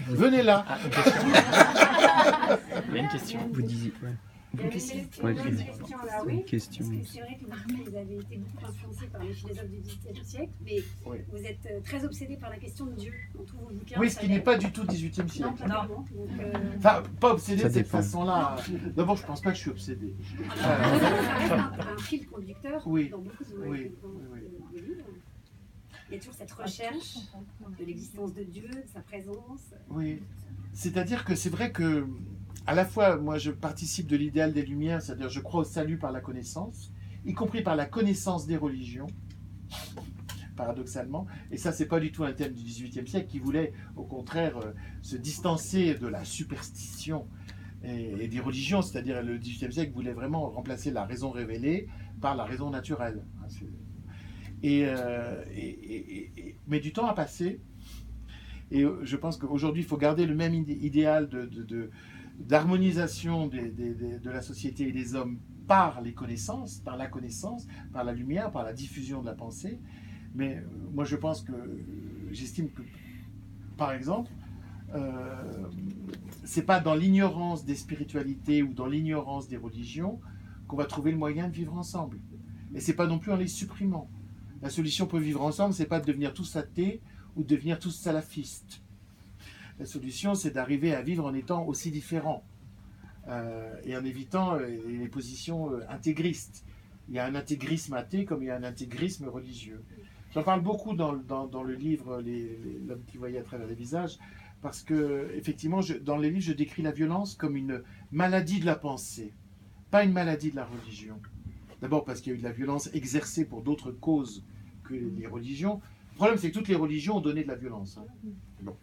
Venez là. Il y a une question. Vous disiez. Il y avait une question là, oui. Question. Parce que c'est vrai que vous avez été beaucoup influencé par les philosophes du XVIIIe siècle, mais Oui. vous êtes très obsédé par la question de Dieu dans tous vos bouquins. Oui, ce qui n'est pas du tout 18e siècle. Non, pas vraiment. Enfin, pas obsédé Ça de cette dépend. façon-là. D'abord, je pense pas que je suis obsédé. Ça reste un fil conducteur Oui. dans beaucoup de vos livres. Il y a toujours cette recherche de l'existence de Dieu, de sa présence. Oui. C'est-à-dire que c'est vrai que, à la fois, moi, je participe de l'idéal des Lumières, c'est-à-dire je crois au salut par la connaissance, y compris par la connaissance des religions, paradoxalement. Et ça, c'est pas du tout un thème du XVIIIe siècle qui voulait, au contraire, se distancer de la superstition et des religions. C'est-à-dire le XVIIIe siècle voulait vraiment remplacer la raison révélée par la raison naturelle. Mais du temps a passé. Et je pense qu'aujourd'hui, il faut garder le même idéal d'harmonisation de la société et des hommes par les connaissances, par la connaissance, par la lumière, par la diffusion de la pensée. Mais moi, je pense que, j'estime que, par exemple, c'est pas dans l'ignorance des spiritualités ou dans l'ignorance des religions qu'on va trouver le moyen de vivre ensemble. Et c'est pas non plus en les supprimant. La solution pour vivre ensemble, c'est pas de devenir tous athées ou de devenir tous salafistes. La solution, c'est d'arriver à vivre en étant aussi différents et en évitant les positions intégristes. Il y a un intégrisme athée comme il y a un intégrisme religieux. J'en parle beaucoup dans le livre L'homme qui voyait à travers les visages, parce que effectivement, dans les livres, je décris la violence comme une maladie de la pensée, pas une maladie de la religion. D'abord parce qu'il y a eu de la violence exercée pour d'autres causes que les religions. Le problème, c'est que toutes les religions ont donné de la violence. Bon.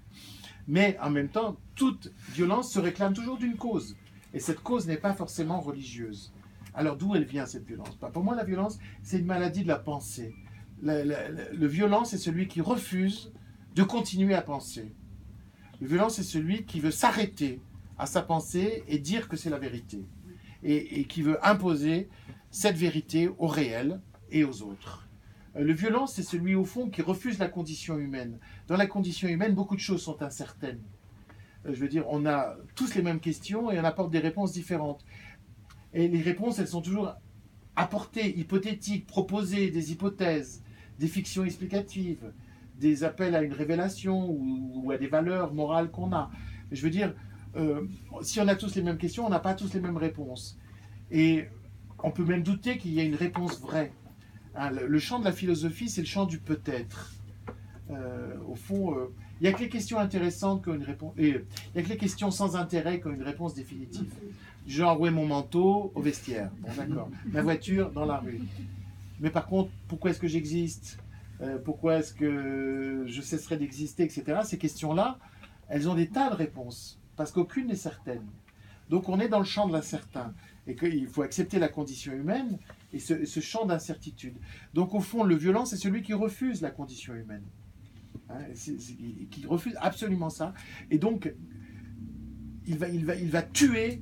Mais en même temps, toute violence se réclame toujours d'une cause. Et cette cause n'est pas forcément religieuse. Alors d'où elle vient, cette violence? Pour moi, la violence, c'est une maladie de la pensée. Le violent, c'est celui qui refuse de continuer à penser. Le violent, c'est celui qui veut s'arrêter à sa pensée et dire que c'est la vérité. Et qui veut imposer cette vérité au réel et aux autres. Le violent, c'est celui, au fond, qui refuse la condition humaine. Dans la condition humaine, beaucoup de choses sont incertaines. Je veux dire, on a tous les mêmes questions et on apporte des réponses différentes. Et les réponses, elles sont toujours apportées, hypothétiques, proposées, des hypothèses, des fictions explicatives, des appels à une révélation ou à des valeurs morales qu'on a. Je veux dire, si on a tous les mêmes questions, on n'a pas tous les mêmes réponses. Et on peut même douter qu'il y ait une réponse vraie. Hein, le champ de la philosophie, c'est le champ du peut-être. Au fond, il n'y a que les questions intéressantes qui ont une réponse. Il n'y a que les questions sans intérêt qui ont une réponse définitive. Genre, où est mon manteau? Au vestiaire. Bon, d'accord. Ma voiture? Dans la rue. Mais par contre, pourquoi est-ce que j'existe? Pourquoi est-ce que je cesserai d'exister, etc. Ces questions-là, elles ont des tas de réponses, parce qu'aucune n'est certaine. Donc on est dans le champ de l'incertain, et qu'il faut accepter la condition humaine et ce champ d'incertitude. Donc au fond, le violent, c'est celui qui refuse la condition humaine, hein, qui refuse absolument ça, et donc il va tuer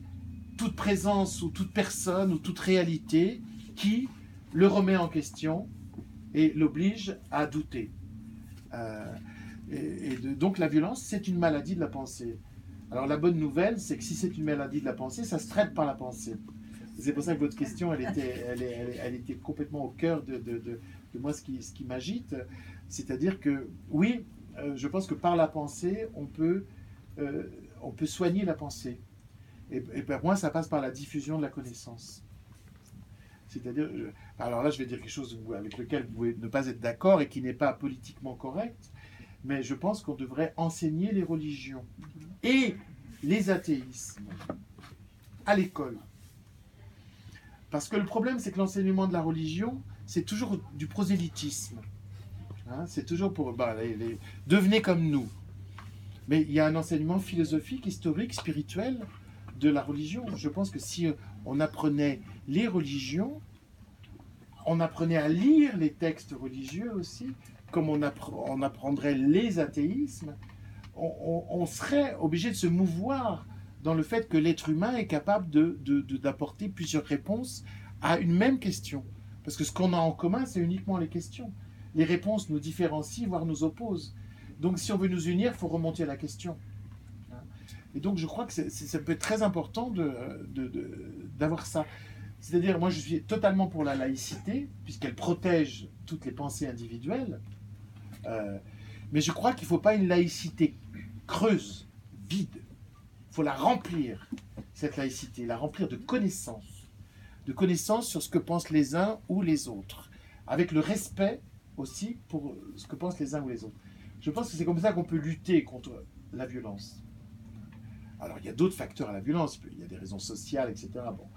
toute présence ou toute personne ou toute réalité qui le remet en question et l'oblige à douter. Donc la violence, c'est une maladie de la pensée. Alors la bonne nouvelle, c'est que si c'est une maladie de la pensée, ça se traite par la pensée. C'est pour ça que votre question, elle était complètement au cœur de moi, ce qui m'agite. C'est-à-dire que, oui, je pense que par la pensée, on peut soigner la pensée. Et pour moi, ça passe par la diffusion de la connaissance. C'est-à-dire, alors là, je vais dire quelque chose avec lequel vous pouvez ne pas être d'accord et qui n'est pas politiquement correct, mais je pense qu'on devrait enseigner les religions et les athéismes à l'école. Parce que le problème, c'est que l'enseignement de la religion, c'est toujours du prosélytisme. Hein, c'est toujours pour... devenez comme nous. Mais il y a un enseignement philosophique, historique, spirituel de la religion. Je pense que si on apprenait les religions, on apprenait à lire les textes religieux aussi, comme on apprendrait les athéismes, on serait obligé de se mouvoir dans le fait que l'être humain est capable d'apporter plusieurs réponses à une même question. Parce que ce qu'on a en commun, c'est uniquement les questions. Les réponses nous différencient, voire nous opposent. Donc si on veut nous unir, il faut remonter à la question. Et donc je crois que ça peut être très important d'avoir ça. C'est-à-dire, moi je suis totalement pour la laïcité, puisqu'elle protège toutes les pensées individuelles, mais je crois qu'il ne faut pas une laïcité creuse, vide. Il faut la remplir, cette laïcité, la remplir de connaissances sur ce que pensent les uns ou les autres, avec le respect aussi pour ce que pensent les uns ou les autres. Je pense que c'est comme ça qu'on peut lutter contre la violence. Alors, il y a d'autres facteurs à la violence, il y a des raisons sociales, etc. Bon,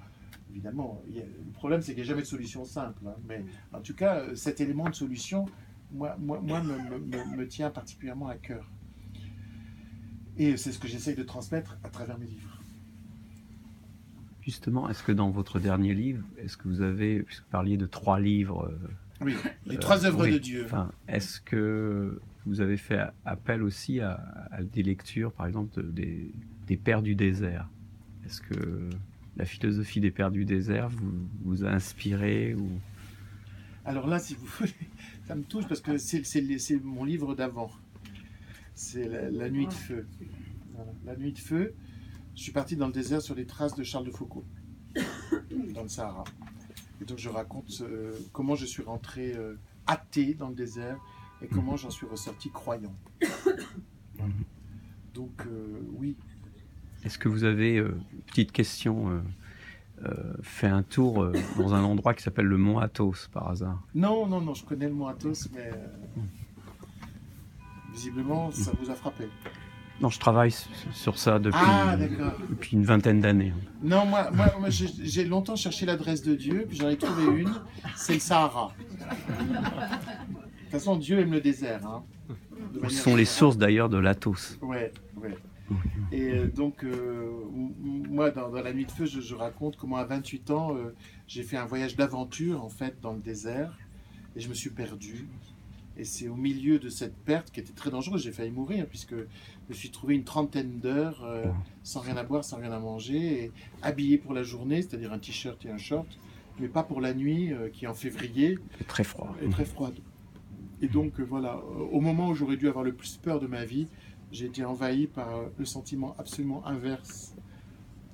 évidemment, le problème, c'est qu'il n'y a jamais de solution simple. Hein, mais en tout cas, cet élément de solution, moi me tient particulièrement à cœur. Et c'est ce que j'essaye de transmettre à travers mes livres. Justement, est-ce que dans votre dernier livre, est-ce que vous avez, puisque vous parliez de 3 livres... Oui, les 3 œuvres oui, de Dieu. Enfin, est-ce que vous avez fait appel aussi à des lectures, par exemple, des Pères du désert? Est-ce que la philosophie des Pères du désert vous a inspiré ou... Alors là, si vous voulez, ça me touche parce que c'est mon livre d'avant. C'est la Nuit de feu. Voilà. La Nuit de feu, je suis parti dans le désert sur les traces de Charles de Foucault, dans le Sahara. Et donc je raconte comment je suis rentré athée dans le désert et comment j'en suis ressorti croyant. Voilà. Donc oui. Est-ce que vous avez, petite question, fait un tour dans un endroit qui s'appelle le Mont Athos par hasard? Non, je connais le Mont Athos, mais visiblement ça vous a frappé. Non, je travaille sur ça depuis une vingtaine d'années. Non, moi j'ai longtemps cherché l'adresse de Dieu, puis j'en ai trouvé une, c'est le Sahara. De toute façon, Dieu aime le désert. Hein, ce sont les sources d'ailleurs de l'Athos. Ouais. Et donc, moi, dans La Nuit de feu, je raconte comment à 28 ans, j'ai fait un voyage d'aventure, en fait, dans le désert, et je me suis perdu. Et c'est au milieu de cette perte qui était très dangereuse, j'ai failli mourir, puisque je me suis trouvé une trentaine d'heures sans rien à boire, sans rien à manger, et habillé pour la journée, c'est-à-dire un t-shirt et un short, mais pas pour la nuit, qui en février très froid. Est très froide. Et donc, voilà, au moment où j'aurais dû avoir le plus peur de ma vie, j'ai été envahi par le sentiment absolument inverse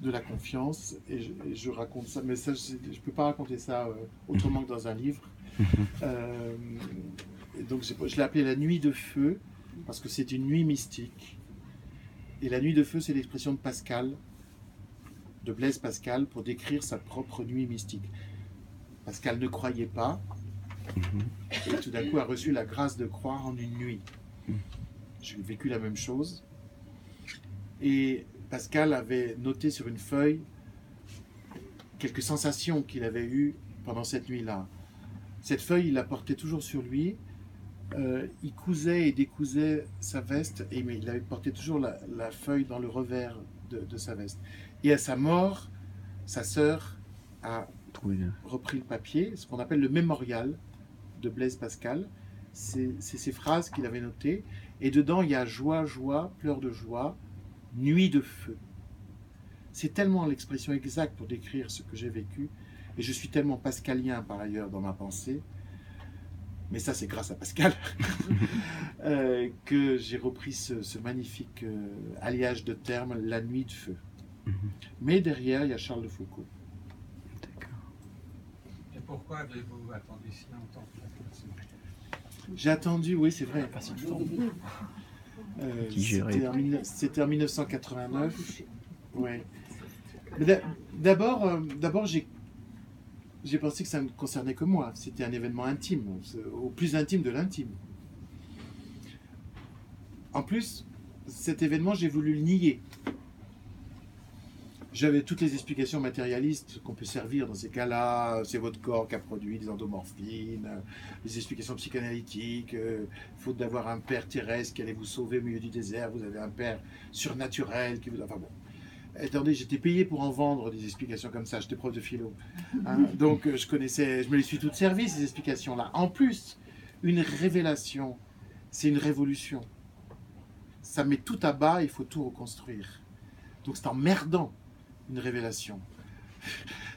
de la confiance, et je raconte ça, mais ça, je ne peux pas raconter ça autrement que dans un livre. Et donc je l'ai appelé la nuit de feu, parce que c'est une nuit mystique. Et la nuit de feu, c'est l'expression de Pascal, de Blaise Pascal, pour décrire sa propre nuit mystique. Pascal ne croyait pas, et tout d'un coup a reçu la grâce de croire en une nuit. J'ai vécu la même chose. Et Pascal avait noté sur une feuille quelques sensations qu'il avait eues pendant cette nuit-là. Cette feuille, il la portait toujours sur lui. Il cousait et décousait sa veste, et il avait porté toujours la feuille dans le revers de sa veste. Et à sa mort, sa sœur a repris le papier, ce qu'on appelle le mémorial de Blaise Pascal. C'est ces phrases qu'il avait notées. Et dedans, il y a joie, joie, pleurs de joie, nuit de feu. C'est tellement l'expression exacte pour décrire ce que j'ai vécu. Et je suis tellement pascalien par ailleurs dans ma pensée, mais ça c'est grâce à Pascal, que j'ai repris ce magnifique alliage de termes, la nuit de feu. Mais derrière, il y a Charles de Foucault. D'accord. Et pourquoi avez-vous attendu si longtemps? J'ai attendu, oui c'est vrai. C'était en 1989. Ouais. Mais d'abord j'ai pensé que ça ne concernait que moi. C'était un événement intime, au plus intime de l'intime. En plus, cet événement, j'ai voulu le nier. J'avais toutes les explications matérialistes qu'on peut servir dans ces cas-là. C'est votre corps qui a produit des endomorphines, les explications psychanalytiques, faute d'avoir un père terrestre qui allait vous sauver au milieu du désert, vous avez un père surnaturel qui vous... Enfin bon. Attendez, j'étais payé pour en vendre des explications comme ça, j'étais prof de philo. Hein, donc je me les suis toutes servies, ces explications-là. En plus, une révélation, c'est une révolution. Ça met tout à bas, il faut tout reconstruire. Donc c'est emmerdant, une révélation.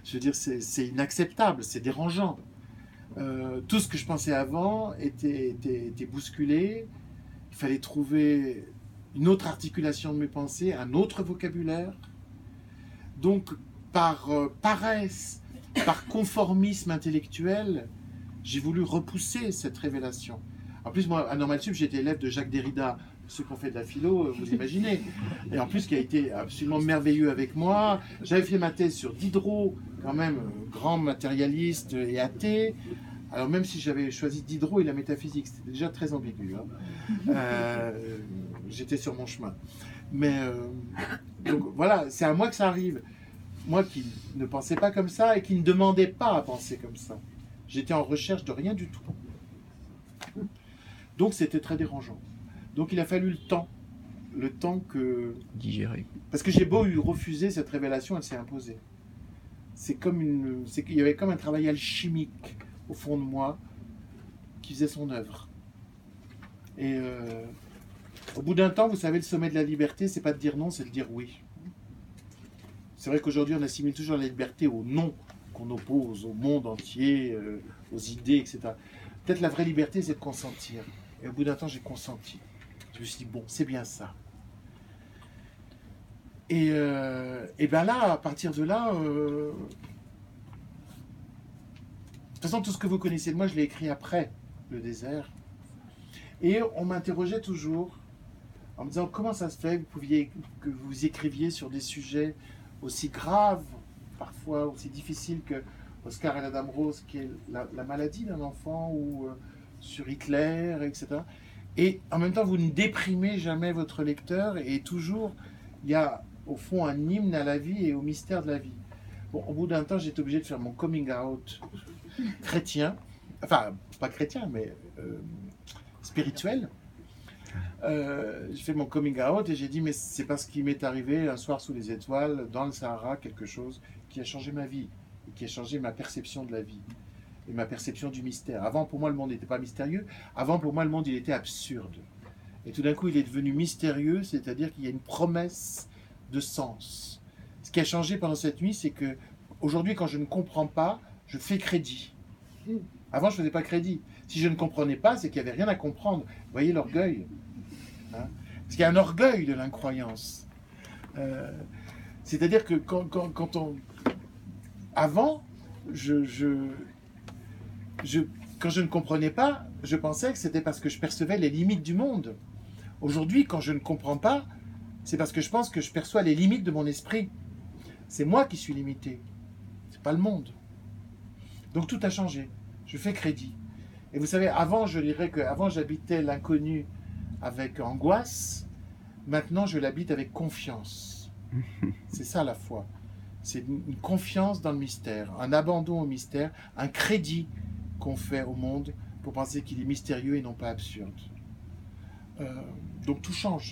Je veux dire, c'est inacceptable, c'est dérangeant. Tout ce que je pensais avant était bousculé. Il fallait trouver une autre articulation de mes pensées, un autre vocabulaire. Donc, par paresse, par conformisme intellectuel, j'ai voulu repousser cette révélation. En plus, moi, à Normal Sup, j'étais élève de Jacques Derrida. Ceux qui ont fait de la philo, vous imaginez. Et en plus, qui a été absolument merveilleux avec moi. J'avais fait ma thèse sur Diderot, quand même, grand matérialiste et athée. Alors, même si j'avais choisi Diderot et la métaphysique, c'était déjà très ambigu. Hein. J'étais sur mon chemin. Mais, donc voilà, c'est à moi que ça arrive. Moi qui ne pensais pas comme ça et qui ne demandais pas à penser comme ça. J'étais en recherche de rien du tout. Donc, c'était très dérangeant. Donc il a fallu le temps que... Digérer. Parce que j'ai beau refuser cette révélation, elle s'est imposée. C'est qu'il y avait comme un travail alchimique au fond de moi qui faisait son œuvre. Et au bout d'un temps, vous savez, le sommet de la liberté, c'est pas de dire non, c'est de dire oui. C'est vrai qu'aujourd'hui, on assimile toujours la liberté au non qu'on oppose au monde entier, aux idées, etc. Peut-être la vraie liberté, c'est de consentir. Et au bout d'un temps, j'ai consenti. Je me suis dit, bon, c'est bien ça. Et bien là, à partir de là, de toute façon, tout ce que vous connaissez de moi, je l'ai écrit après le désert. Et on m'interrogeait toujours en me disant, comment ça se fait que vous écriviez sur des sujets aussi graves, parfois aussi difficiles que Oscar et la Dame Rose, qui est la maladie d'un enfant, ou sur Hitler, etc. Et en même temps, vous ne déprimez jamais votre lecteur, et toujours, il y a au fond un hymne à la vie et au mystère de la vie. Bon, au bout d'un temps, j'étais obligé de faire mon coming out chrétien, enfin, pas chrétien, mais spirituel. J'ai fait mon coming out et j'ai dit, mais c'est parce qu'il m'est arrivé un soir sous les étoiles, dans le Sahara, quelque chose qui a changé ma vie, et qui a changé ma perception de la vie. Et ma perception du mystère. Avant, pour moi, le monde n'était pas mystérieux. Avant, pour moi, le monde, il était absurde. Et tout d'un coup, il est devenu mystérieux, c'est-à-dire qu'il y a une promesse de sens. Ce qui a changé pendant cette nuit, c'est que aujourd'hui, quand je ne comprends pas, je fais crédit. Avant, je ne faisais pas crédit. Si je ne comprenais pas, c'est qu'il n'y avait rien à comprendre. Vous voyez l'orgueil, hein? Parce qu'il y a un orgueil de l'incroyance. C'est-à-dire que quand on... Avant, quand je ne comprenais pas, je pensais que c'était parce que je percevais les limites du monde. Aujourd'hui, quand je ne comprends pas, c'est parce que je pense que je perçois les limites de mon esprit. C'est moi qui suis limité. C'est pas le monde. Donc tout a changé. Je fais crédit. Et vous savez, avant, je dirais qu'avant, j'habitais l'inconnu avec angoisse. Maintenant, je l'habite avec confiance. C'est ça la foi. C'est une confiance dans le mystère, un abandon au mystère, un crédit qu'on fait au monde pour penser qu'il est mystérieux et non pas absurde. Donc tout change.